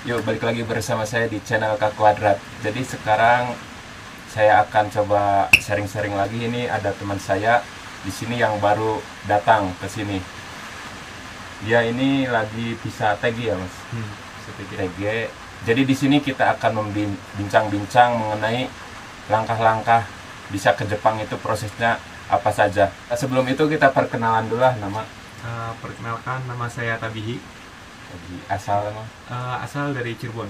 Yuk balik lagi bersama saya di channel K Kuadrat. Jadi sekarang saya akan coba sharing-sharing lagi. Ini ada teman saya di sini yang baru datang ke sini. Dia ini lagi bisa TG ya, Mas? TG. Jadi di sini kita akan membincang-bincang mengenai langkah-langkah bisa ke Jepang itu prosesnya apa saja. Sebelum itu kita perkenalan dulu lah nama. Perkenalkan, nama saya Tabihi. Asal Asal dari Cirebon.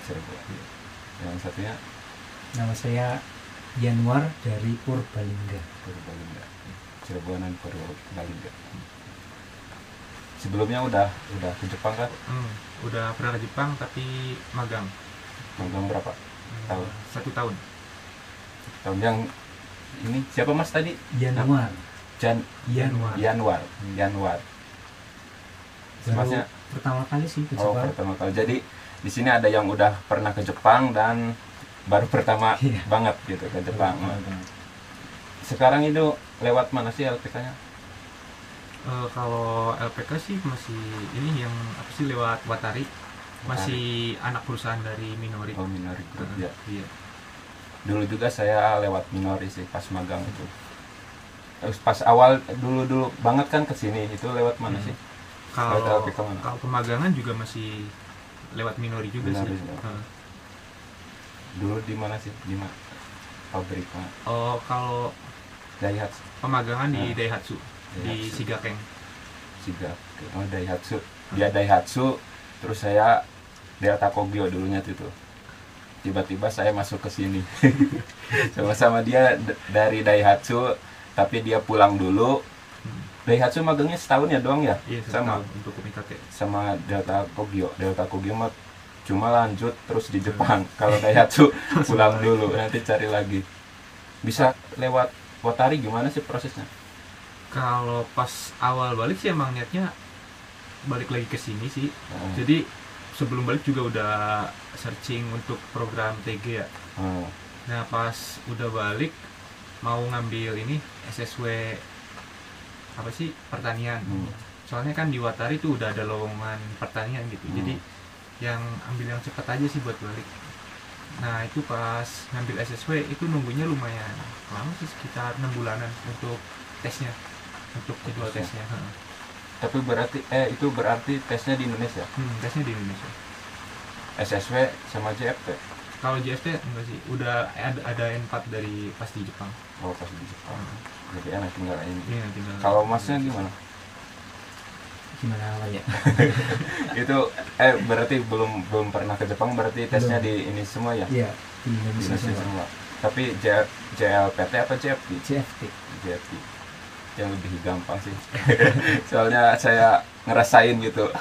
Cirebon. Yang satunya Nama saya Yanwar dari Purbalingga. Cirebonan Purbalingga. Sebelumnya udah ke Jepang kan? Udah pernah ke Jepang tapi magang. Magang berapa tahun? 1 tahun. Tahun yang ini siapa Mas tadi? Yanwar. Yanwar. Masnya Pertama kali sih ke Jepang. Pertama kali. Jadi di sini ada yang udah pernah ke Jepang dan baru pertama banget gitu ke Jepang. Sekarang itu lewat mana sih LPK-nya? Kalau LPK sih masih ini yang apa sih, lewat Watari. Masih anak perusahaan dari Minori. Oh, Minori Group ya. Iya. Dulu juga saya lewat Minori sih pas magang itu. Terus pas awal dulu banget kan ke sini itu lewat mana sih? Kalau pemagangan juga masih lewat Minori juga Minori sih. Dulu di mana sih? Di mana? Pabrik mana? Oh, kalau Daihatsu. pemagangan di Daihatsu. Di Shigakeng. Oh, Daihatsu. Dia Daihatsu, terus saya Delta Kogyo dulunya itu. Tiba-tiba saya masuk ke sini. Sama-sama dia dari Daihatsu, tapi dia pulang dulu. Daihatsu magangnya setahun ya doang ya? Iya, sama untuk Kumikake. sama Delta Kogyo mah cuma lanjut terus di Jepang. Kalau Daihatsu pulang dulu, nanti cari lagi. Bisa lewat Watari gimana sih prosesnya? Kalau pas awal balik sih emang niatnya balik lagi ke sini sih. Jadi sebelum balik juga udah searching untuk program TG ya. Nah pas udah balik mau ngambil ini SSW apa sih, pertanian. Soalnya kan di Watari tuh udah ada lowongan pertanian gitu. Jadi yang ambil yang cepat aja sih buat balik. Nah itu pas ngambil SSW itu nunggunya lumayan lama sih, sekitar 6 bulanan untuk tesnya, untuk jadwal tesnya. Tapi itu berarti tesnya di Indonesia? Tesnya di Indonesia. SSW sama JFT? Kalau JFT enggak sih, udah ada N4 dari pas di Jepang. Oh, pas di Jepang. Jadi enak tinggal ini. Iya, tinggal. Kalau Masnya gimana? Gimana ya? Itu berarti belum pernah ke Jepang, berarti tesnya di ini semua ya? Iya, di Indonesia semua. Tapi JLPT apa JFT? JFT. Yang lebih gampang sih. Soalnya saya ngerasain gitu.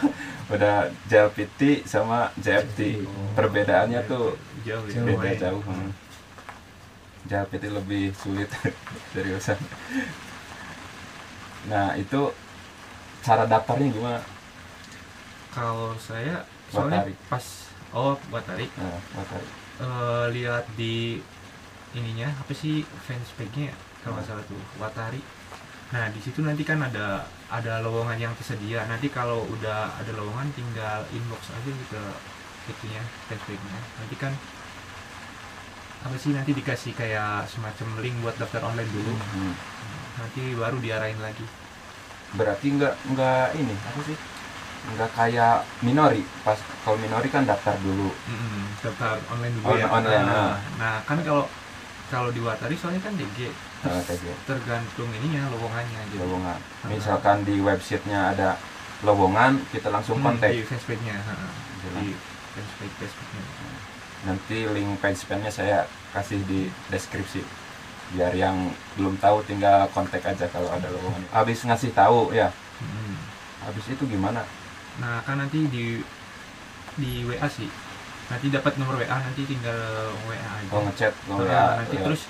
Udah JLPT sama JFT. Perbedaannya tuh beda jauh. JLPT lebih sulit seriusan. Nah, itu cara daftarnya gimana? Kalau saya soalnya Watari. Watari. Watari. Lihat di ininya apa sih, fanspage-nya kalau nggak salah tuh Watari. Nah di situ nanti kan ada lowongan yang tersedia. Nanti kalau udah ada lowongan tinggal inbox aja ke itunya, fanspage-nya. Nanti kan apa sih, nanti dikasih kayak semacam link buat daftar online dulu. Nanti baru diarahin lagi. Berarti nggak ini apa sih? Nggak kayak Minori. Pas kalau Minori kan daftar dulu. Daftar online dulu ya. Online. Nah kan kalau di Watari soalnya kan DG. Tergantung ininya, lowongannya. Jadi lowongan. Misalkan di websitenya ada lowongan, kita langsung kontak. Di Facebook-nya. Di Facebook-nya. Nanti link page-nya saya kasih di deskripsi. Biar yang belum tahu tinggal kontak aja kalau ada lowongan. Habis ngasih tahu ya. Habis itu gimana? Nah kan nanti di WA sih. Nanti dapat nomor WA, nanti tinggal WA aja. Oh, ngechat WA. Nanti terus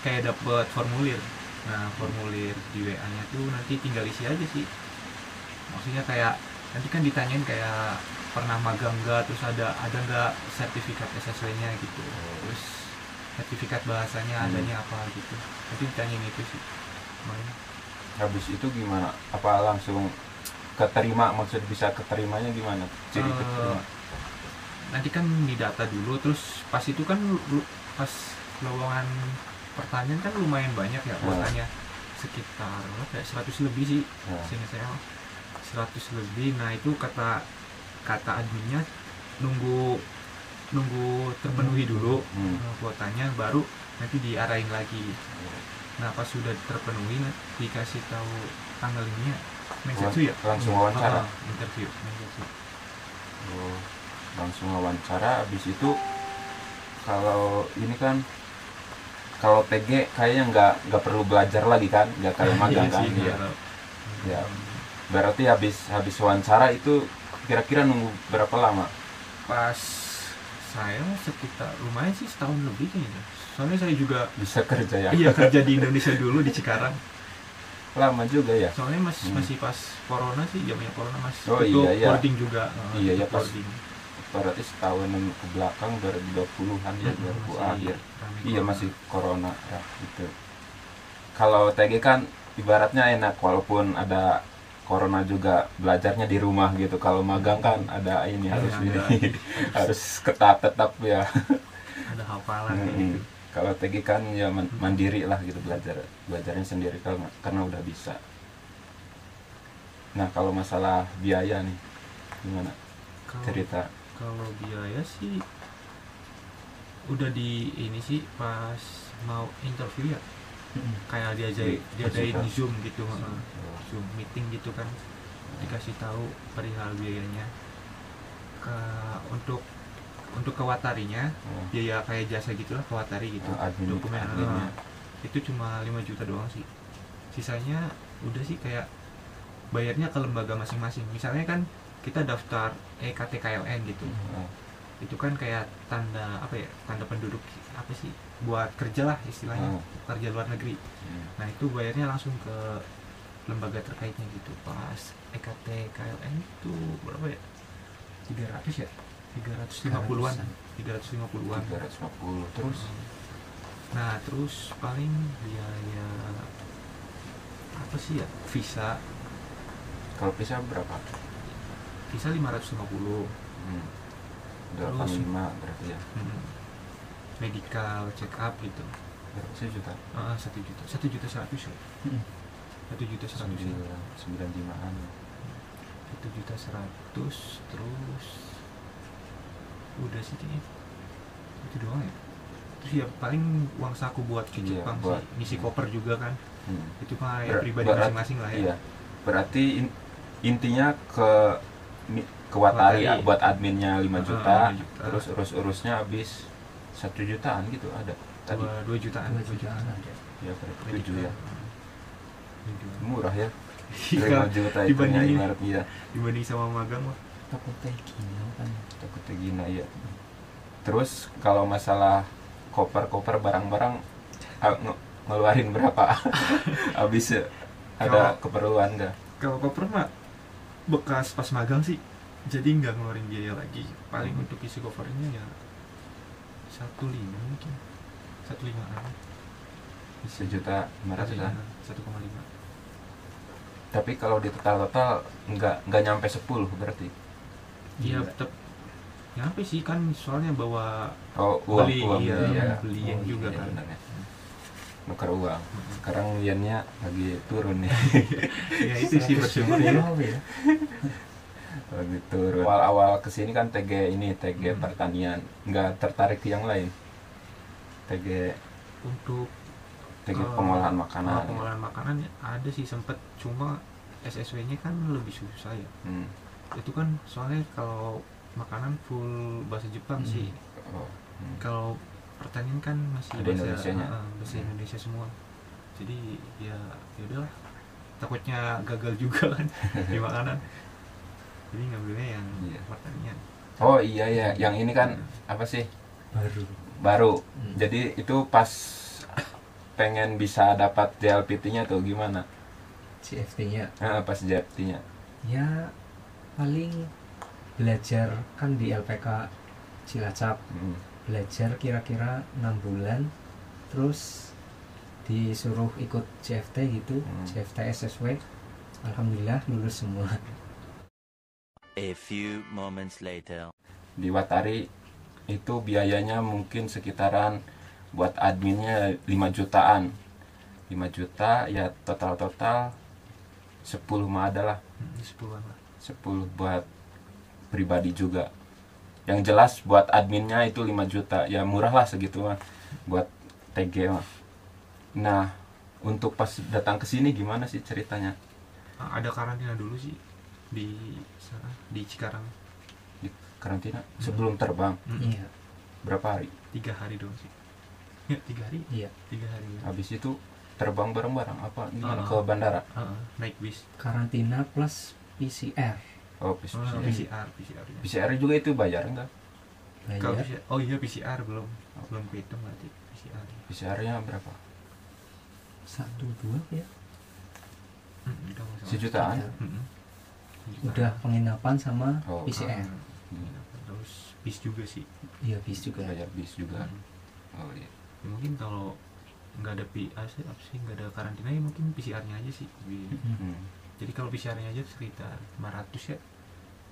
kayak dapat formulir. Nah formulir di WA-nya tuh nanti tinggal isi aja sih. Maksudnya kayak nanti kan ditanyain kayak pernah magang enggak, terus ada enggak sertifikat SSW-nya gitu. Terus sertifikat bahasanya adanya apa gitu. Nanti ditanyain itu sih. Habis itu gimana? Apa langsung keterima, maksud bisa keterimanya gimana? Jadi keterima. nanti kan didata dulu, terus pas itu kan pas lowongan pertanyaan kan lumayan banyak ya kuotanya, sekitar kayak 100 lebih sih, seingat saya 100 lebih. Nah itu kata adminnya nunggu terpenuhi dulu kuotanya, baru nanti diarahin lagi. Nah pas sudah terpenuhi dikasih tahu tanggal ini ya, Mensetsu ya, langsung wawancara. Interview Mensetsu. Langsung wawancara. Habis itu kalau ini kan, kalau TG kayaknya nggak perlu belajar lagi kan, nggak kayak magang kan. Ya berarti habis wawancara itu kira-kira nunggu berapa lama? Pas saya sekitar lumayan sih, setahun lebih kayaknya, soalnya saya juga Bisa kerja ya? iya kerja di Indonesia dulu di Cikarang. Lama juga ya? Soalnya masih pas corona sih, zamannya corona masih Oh, tutup iya. boarding juga. Iya ya, pas boarding. berarti setahun ke belakang 2020-an ya, 2000 akhir. Iya masih corona ya gitu. Kalau TG kan ibaratnya enak, walaupun ada corona juga belajarnya di rumah gitu. Kalau magang kan ada ini harus harus ketat tetap ya. Ada hafalan gitu. Kalau TG kan ya mandiri lah gitu, belajarnya sendiri karena udah bisa. Nah kalau masalah biaya nih gimana cerita? Kalau biaya sih udah di ini sih pas mau interview ya, kayak diadain Zoom gitu, Zoom meeting gitu kan, dikasih tahu perihal biayanya. Untuk kewatarinya biaya kayak jasa gitulah, kewatari gitu, dokumen itu cuma 5 juta doang sih. Sisanya udah sih kayak bayarnya ke lembaga masing-masing. Misalnya kan kita daftar EKTKLN gitu, itu kan kayak tanda penduduk apa sih, buat kerja lah istilahnya, kerja luar negeri. Nah itu bayarnya langsung ke lembaga terkaitnya gitu. Pas EKTKLN itu berapa ya, 300 ya, 350-an. Terus nah terus paling biaya apa sih ya, visa. kalau visa berapa? Visa 550. 85 berarti ya. Medical check up gitu. Berapa sih juta? 1 juta 100 ya. 1.100.000. 95-an. 1.100.000 terus udah sih kayaknya itu doang ya. Terus ya paling uang saku buat ke Jepang sih, ngisi koper juga kan. Itu mah ya pribadi masing-masing lah ya. Iya. Berarti intinya ke Watari buat adminnya 5 juta, terus urus-urusnya habis 1 jutaan gitu ada tadi. 2 jutaan ada. Ya berarti 7 ya. Murah ya. 5 Iya, juta itu ibaratnya. dibanding sama magang mah. Takutnya gini kan. Takutnya gina ya. Terus kalau masalah koper barang-barang ngeluarin berapa? Habis ada keperluan nggak? Kalau koper mah bekas pas magang sih, jadi nggak ngeluarin biaya lagi. Paling untuk isi covernya ya 1,5 mungkin, 1,5an. 1.500.000. 1,5. Tapi kalau di total nggak nyampe 10 berarti. Iya tetap nyampe sih kan, soalnya bawa uang beli yang juga kan. Bener, ya. Nuker uang. Sekarang yennya lagi turun nih. Ya itu sih bersyukur ya. Lagi turun. Awal kesini kan TG pertanian, nggak tertarik yang lain. TG Untuk pengolahan makanan. Pengolahan makanan ada sih sempet, cuma SSW-nya kan lebih susah ya. Itu kan soalnya kalau makanan full bahasa Jepang sih. Kalau pertanian kan masih bahasa Indonesia semua. Jadi ya udahlah, takutnya gagal juga kan di makanan. Jadi ngambilnya yang pertanian. Oh iya ya, yang ini kan apa sih? Baru. Jadi itu pas pengen bisa dapat JLPT-nya tuh gimana? CFT-nya. Pas JLPT-nya. Ya paling belajar kan di LPK Cilacap. Belajar kira-kira 6 bulan, terus disuruh ikut CFT gitu, CFT SSW. Alhamdulillah lulus semua. A few moments later. di Watari itu biayanya mungkin sekitaran buat adminnya 5 jutaan. 5 juta ya, total 10 mah ada lah. 10-an lah. 10 buat pribadi juga. Yang jelas buat adminnya itu 5 juta. Ya murah lah segitu mah buat TG mah. Nah, untuk pas datang ke sini gimana sih ceritanya? Ada karantina dulu sih di sana, di Cikarang. Di karantina sebelum terbang. Iya. Berapa hari? 3 hari doang sih. Ya, 3 hari. Iya. 3 hari. Habis itu terbang bareng-bareng apa gimana ke bandara? Naik bis. Karantina plus PCR. Oh, PCR. PCR. PCR juga itu bayar enggak? Kalau Bayar PCR, oh iya PCR belum kehitung berarti PCR. PCR-nya berapa? 1-2 ya. Udah nggak salah. Sejutaan? Mm-mm. Udah penginapan sama Oh, PCR. Terus bis juga sih. Iya, bis juga. Bayar bis juga. Oh iya. Ya, mungkin kalau nggak ada nggak ada karantina ya mungkin PCR-nya aja sih. Hmm. Jadi kalau PCR-nya aja sekitar 500 ya,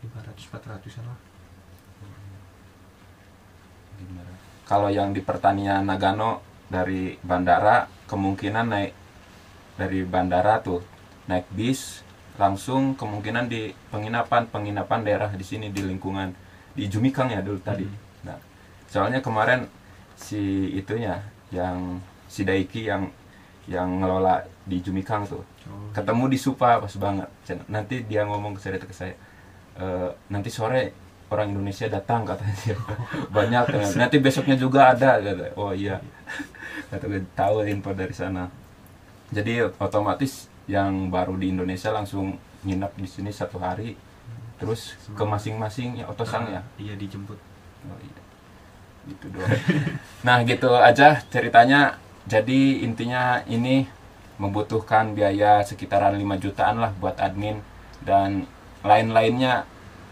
500-400an lah. Kalau yang di pertanian Nagano dari bandara kemungkinan naik dari bandara tuh naik bis langsung kemungkinan di penginapan daerah di sini di lingkungan di Jumikang ya dulu tadi. Nah, soalnya kemarin si itunya yang si Daiki yang ngelola di Jumikang tuh ketemu di Supa pas banget. Nanti dia ngomong ke saya, nanti sore orang Indonesia datang katanya dia. Banyak nanti besoknya juga ada kata. Oh iya. Kata gue tahu info dari sana. Jadi otomatis yang baru di Indonesia langsung nginap di sini 1 hari. Terus ke masing-masing ya otosang ya. Iya, dijemput. Oh iya. Gitu doang. Nah, gitu aja ceritanya. Jadi intinya ini membutuhkan biaya sekitaran 5 jutaan lah buat admin dan lain-lainnya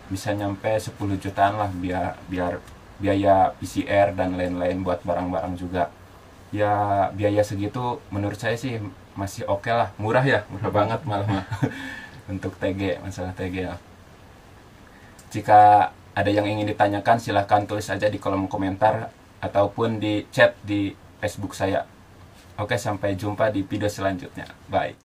bisa nyampe 10 jutaan lah biar biaya PCR dan lain-lain buat barang-barang juga. Ya biaya segitu menurut saya sih masih oke lah, murah banget malah mah. Untuk TG, masalah TG ya. Jika ada yang ingin ditanyakan silahkan tulis aja di kolom komentar ataupun di chat di Facebook saya. Oke, sampai jumpa di video selanjutnya. Bye.